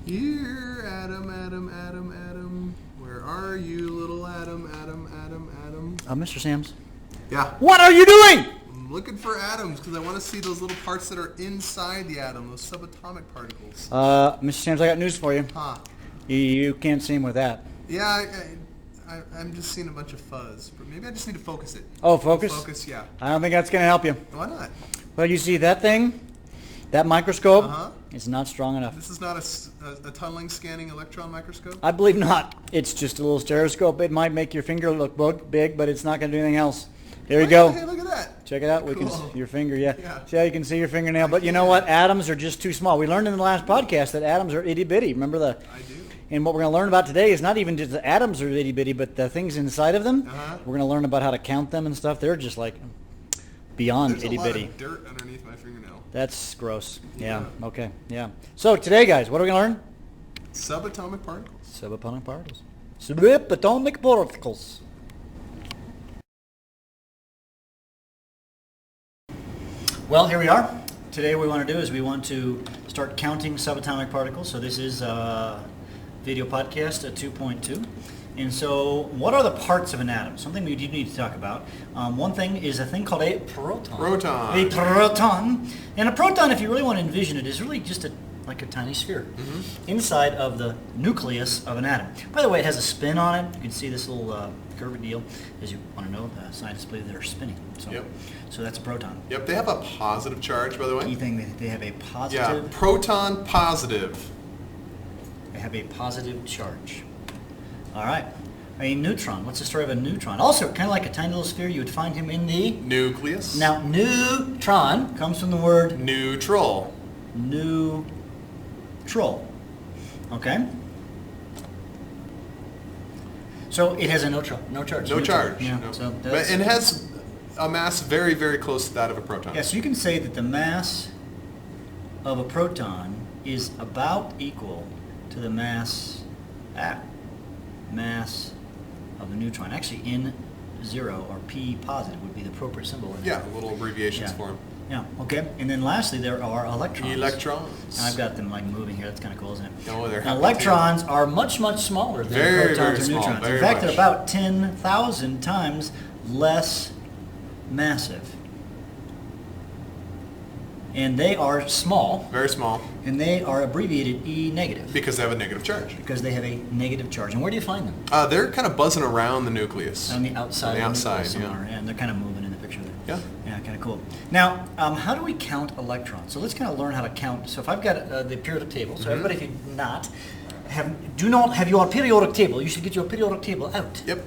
Here, Atom. Where are you, little Atom? Mr. Sams? Yeah. What are you doing? I'm looking for atoms because I want to see those little parts that are inside the atom, those subatomic particles. Mr. Sams, I got news for you. Huh. You can't see him with that. Yeah, I'm just seeing a bunch of fuzz. But maybe I just need to focus it. Oh, focus? Focus, yeah. I don't think that's going to help you. Why not? Well, you see that thing? That microscope? Uh-huh. It's not strong enough. This is not a tunneling scanning electron microscope? I believe not. It's just a little stereoscope. It might make your finger look big, but it's not going to do anything else. There you go. Hey, look at that. Check it out. We Cool. can see your finger, yeah. Yeah. See how you can see your fingernail? But you know what? Atoms are just too small. We learned in the last podcast that atoms are itty-bitty. Remember the... I do. And what we're going to learn about today is not even just the atoms are itty-bitty, but the things inside of them. Uh-huh. We're going to learn about how to count them and stuff. They're just like beyond There's itty-bitty. a lot of dirt underneath my fingernail. That's gross. Yeah. Okay. Yeah. So today, guys, what are we going to learn? Subatomic particles. Subatomic particles. Subatomic particles. Well, here we are. Today what we want to do is we want to start counting subatomic particles. So this is video podcast at 2.2. And so what are the parts of an atom? Something we do need to talk about. One thing is a thing called a proton. A proton. And a proton, if you really want to envision it, is really just like a tiny sphere inside of the nucleus of an atom. By the way, it has a spin on it. You can see this little curved deal. As you want to know, the scientists believe they're spinning. So, Yep. So that's a proton. Yep, they have a positive charge, by the way. Key thing, they have a positive. Yeah, proton positive. They have a positive charge. All right. A neutron. What's the story of a neutron? Also, kind of like a tiny little sphere, you would find him in the... Nucleus. Now, neutron comes from the word... Neutral. Neutral. Okay? So it has a no charge. No charge. Yeah. No. So But it has a mass very, very close to that of a proton. yeah, so you can say that the mass of a proton is about equal to the mass of the neutron. Actually, N0 or P positive would be the appropriate symbol. Yeah, little abbreviations for them. Yeah, okay. And then lastly, there are electrons. Electrons. And I've got them like moving here. That's kind of cool, isn't it? Oh, they're now, electrons are much, much smaller than very, protons very or small, neutrons. very In fact, much. they're about 10,000 times less massive. And they are small. Very small. And they are abbreviated E negative. Because they have a negative charge. Because they have a negative charge. And where do you find them? They're kind of buzzing around the nucleus. On the outside. On the of outside, nucleus somewhere. yeah. And they're kind of moving in the picture there. Yeah. Yeah, kind of cool. Now, how do we count electrons? So let's kind of learn how to count. So if I've got the periodic table, so everybody, if you do not have your periodic table, you should get your periodic table out. Yep.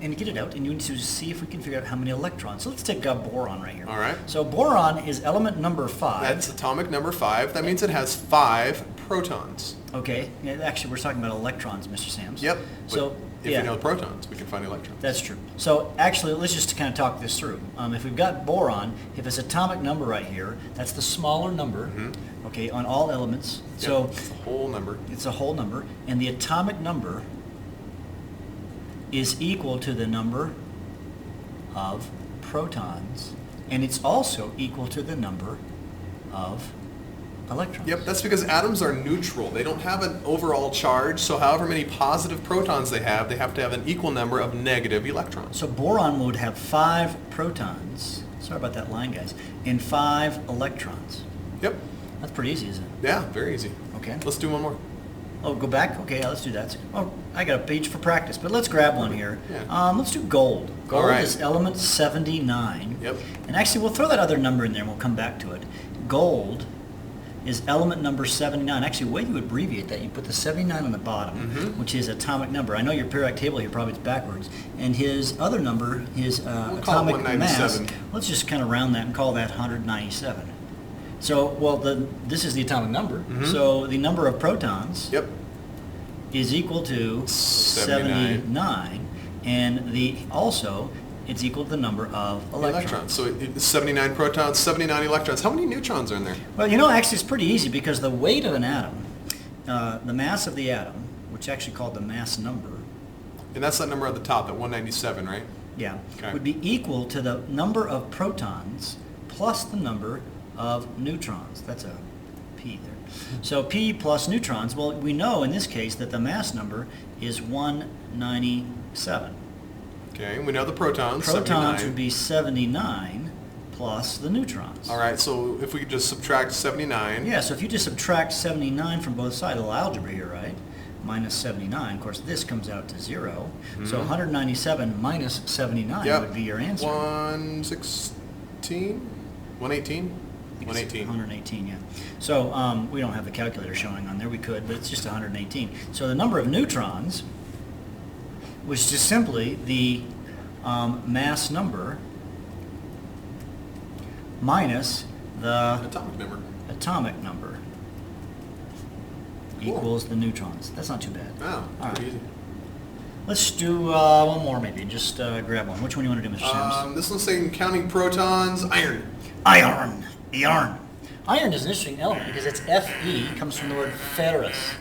And get it out, and you need to see if we can figure out how many electrons. So let's take boron right here. All right. So boron is element number 5. That's atomic number 5. That means it has 5 protons. Okay. Yeah, actually, we're talking about electrons, Mr. Sams. Yep. So if we know protons, we can find electrons. That's true. So actually, let's just kind of talk this through. If we've got boron, if it's atomic number right here, that's the smaller number, okay, on all elements. Yep. So it's a whole number. It's a whole number, and the atomic number is equal to the number of protons, and it's also equal to the number of electrons. Yep, that's because atoms are neutral. They don't have an overall charge, so however many positive protons they have to have an equal number of negative electrons. So boron would have 5 protons, sorry about that line, guys, and 5 electrons. Yep. That's pretty easy, isn't it? Yeah, very easy. Okay. Let's do one more. Oh, go back? Okay, yeah, let's do that. Oh, I got a page for practice, but let's grab one here. Yeah. Let's do gold. Gold All right. is element 79. Yep. And actually, we'll throw that other number in there and we'll come back to it. Gold is element number 79. Actually, the way you abbreviate that, you put the 79 on the bottom, which is atomic number. I know your periodic table here probably is backwards. And his other number, his atomic mass, let's just kind of round that and call that 197. So, well, this is the atomic number. So the number of protons is equal to 79. And it's equal to the number of electrons. So it's 79 protons, 79 electrons. How many neutrons are in there? Well, actually it's pretty easy because the weight of an atom, the mass of the atom, which is actually called the mass number. And that's that number at the top, that 197, right? Yeah. Okay. Would be equal to the number of protons plus the number of neutrons. That's a P there. So P plus neutrons, well, we know in this case that the mass number is 197. Okay, we know the protons. Protons 79. would be 79 plus the neutrons. All right, so if we could just subtract 79. Yeah, so if you just subtract 79 from both sides, a little algebra here, right? Minus 79, of course this comes out to 0. So 197 minus 79 Yep. would be your answer. 116? 118? 118. 118, yeah. So we don't have the calculator showing on there. We could, but it's just 118. So the number of neutrons was just simply the mass number minus the Atomic number. atomic number Cool. equals the neutrons. That's not too bad. Oh, All pretty right. easy. Let's do one more maybe. Just grab one. Which one do you want to do, Mr. Sims? This one's saying counting protons, iron. Iron. Iron. Iron is an interesting element because its Fe comes from the word ferrous.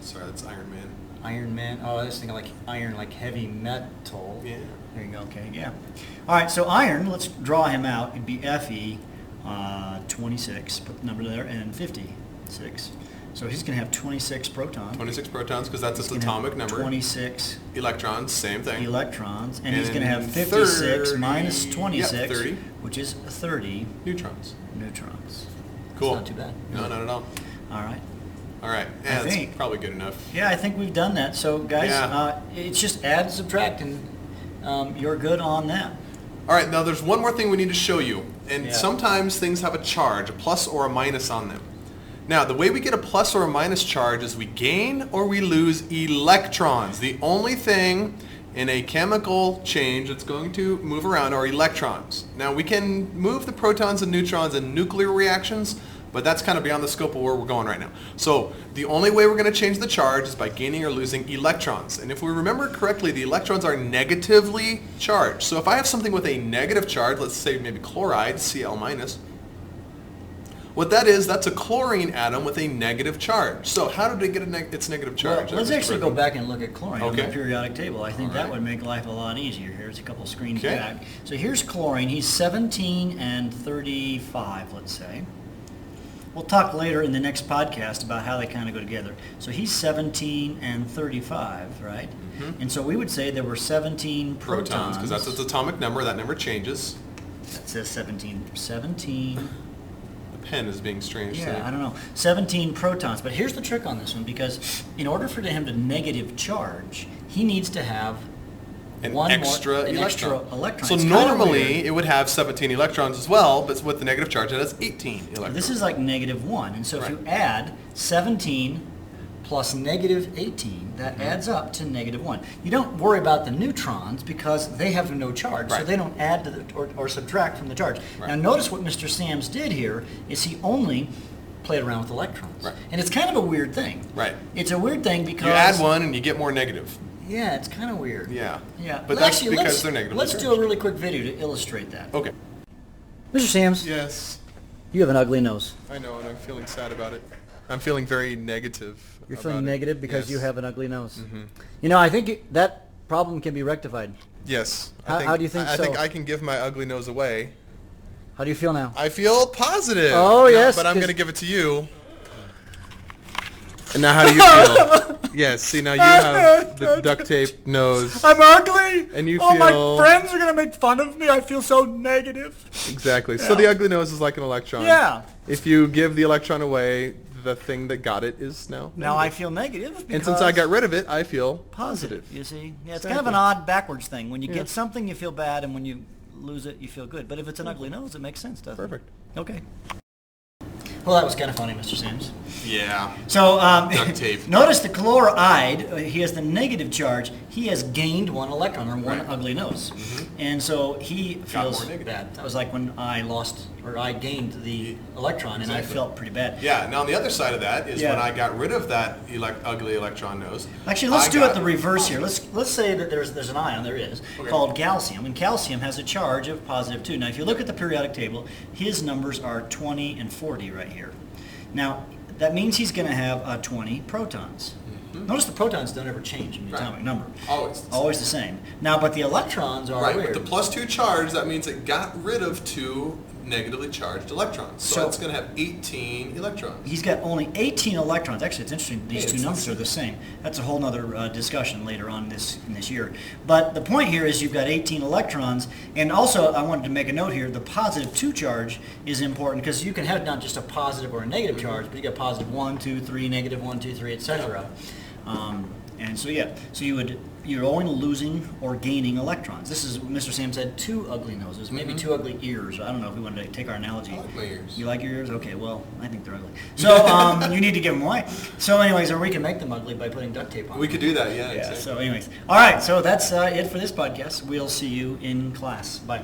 Sorry, that's Iron Man. Iron Man. Oh, I was thinking like iron, like heavy metal. Yeah. There you go. Okay, yeah. All right, so iron, let's draw him out. It'd be Fe 26, put the number there, and 56. So he's going to have 26 protons. 26 protons, because that's its He's gonna have atomic number. 26 Electrons, same thing. electrons, and he's And going to have 56 30 minus 26, yeah, 30. which is 30 Neutrons. neutrons. Cool. That's not too bad. No, not at all. All right. All right. I Yeah, that's think- probably good enough. Yeah, I think we've done that. So, guys, Yeah. it's just add and subtract, and you're good on that. All right, now there's one more thing we need to show you. And Yeah. sometimes things have a charge, a plus or a minus on them. Now, the way we get a plus or a minus charge is we gain or we lose electrons. The only thing in a chemical change that's going to move around are electrons. Now, we can move the protons and neutrons in nuclear reactions, but that's kind of beyond the scope of where we're going right now. So the only way we're going to change the charge is by gaining or losing electrons. And if we remember correctly, the electrons are negatively charged. So if I have something with a negative charge, let's say maybe chloride, Cl minus, what that is, that's a chlorine atom with a negative charge. So how did it get its negative charge? Well, let's actually go back and look at chlorine on the Okay. periodic table. I think All that right. would make life a lot easier. Here's a couple screens Okay. back. So here's chlorine. He's 17 and 35, let's say. We'll talk later in the next podcast about how they kind of go together. So he's 17 and 35, right? And so we would say there were 17 Protons, because that's its atomic number. That number changes. That says 17. 17. The pen is being strange today. Yeah, I don't know. 17 protons. But here's the trick on this one, because in order for him to negative charge, he needs to have An one extra more, an electron. extra electron. So It's kinda normally weird. it would have 17 electrons as well, but with the negative charge it has 18 electrons. This is like -1. And so if you Right. add 17 plus -18, that adds up to -1. You don't worry about the neutrons because they have no charge, so Right. they don't add to the, or subtract from the charge. Right. Now notice what Mr. Sams did here is he only played around with electrons. Right. And it's kind of a weird thing. Right. It's a weird thing because... You add one and you get more negative. Yeah, it's kind of weird. Yeah. Yeah. But Well, that's actually, because they're negatively Let's do a charged. really quick video to illustrate that. Okay. Mr. Sams, Yes. you have an ugly nose. I know, and I'm feeling sad about it. I'm feeling very negative. You're about feeling it. negative because Yes. you have an ugly nose. You know, I think that problem can be rectified. Yes. How do you think I so? think I can give my ugly nose away. How do you feel now? I feel positive. Oh, No, yes, But I'm 'cause- going to give it to you. And now how do you feel? Yes, see now you have the duct tape nose. I'm ugly. And you oh, feel- my friends are gonna make fun of me. I feel so negative. Exactly. So the ugly nose is like an electron. Yeah. If you give the electron away, the thing that got it is now Now I negative. feel negative. And since I got rid of it, I feel positive, positive. you see, yeah, it's Exactly. kind of an odd backwards thing. When you Yeah. get something, you feel bad, and when you lose it, you feel good. But if it's an ugly nose, it makes sense, doesn't Perfect. it? Okay. Well, that was kind of funny, Mr. Sims. Yeah. So Duct tape. notice the chloride, he has the negative charge. He has gained one electron, or one Right. ugly nose. And so he feels more negative. bad. That was like when I lost, or I gained the electron, and I Exactly. felt pretty bad. Yeah. Now on the other side of that is Yeah. when I got rid of that ugly electron nose. Actually, let's I do got it the reverse here. Let's say that there's an ion, there is, Okay. called calcium, and calcium has a charge of +2. Now, if you look at the periodic table, his numbers are 20 and 40 right here. Now, that means he's going to have 20 protons. Notice the protons don't ever change in the atomic number. Always the same. Now, but the electrons are right. weird. With the plus 2 charge, that means it got rid of 2 negatively charged electrons. So it's going to have 18 electrons. He's got only 18 electrons. Actually, it's interesting. These two numbers are the same. That's a whole other discussion later on in this year. But the point here is you've got 18 electrons. And also, I wanted to make a note here. The positive 2 charge is important because you can have not just a positive or a negative charge, but you got positive 1, 2, 3, negative 1, 2, 3, etc. And so you're only losing or gaining electrons. This is, Mr. Sam said, 2 ugly noses, maybe 2 ugly ears. I don't know if we wanted to take our analogy. I like my ears. You like your ears? Okay, well, I think they're ugly. So you need to give them away. So anyways, or we can make them ugly by putting duct tape on We them. could do that, yeah. Yeah, Exactly. so anyways. All right, so that's it for this podcast. We'll see you in class. Bye.